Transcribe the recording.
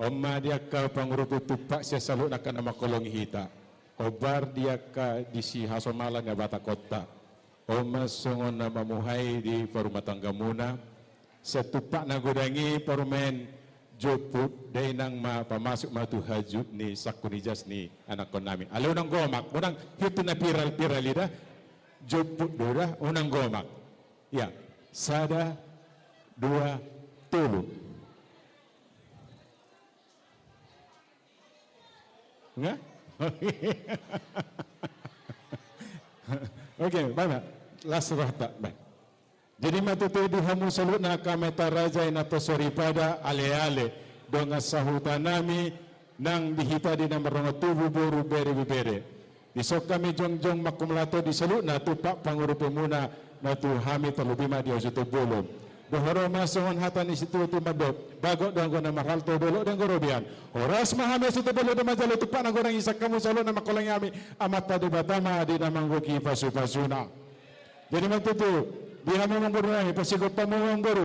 Oma dia ka pangurupu tupak siya saluk na ka nama kolong hita. Obar dia ka di si Hasomala nga bata kota. Oma songon na mamuhay di parumah tangga muna. Sa tupak na gudangi parumen joput day nang pamasok matu hajud ni sakunijas ni anak ko namin. Alaw nang gomak, unang hito na piral-piral ida, joput doda, unang gomak. Ya, sada, dua, tulu. Enggak? Oke, mana? Last rata, baik. Jadi matutu di hamu salut na kameta raja na tosori pada ale-ale donga sahutan nami nang dihita di namarong tubuh boru bere-bere. Isok kami jong-jong makumlato di salut na tupak pangurupu muna na tu hami talubima di osuto bolom. Dohoro masongon hatan instituto madop bago danggo na makalto dolo dan gorobian oras mahami suto bolo da majalo tupak na gorang isak kamu salo na makolang yami amat padu batama di namanggo ki pasu-pasuna. Jadi matutu di hamu mengguru pasigot pamu mengguru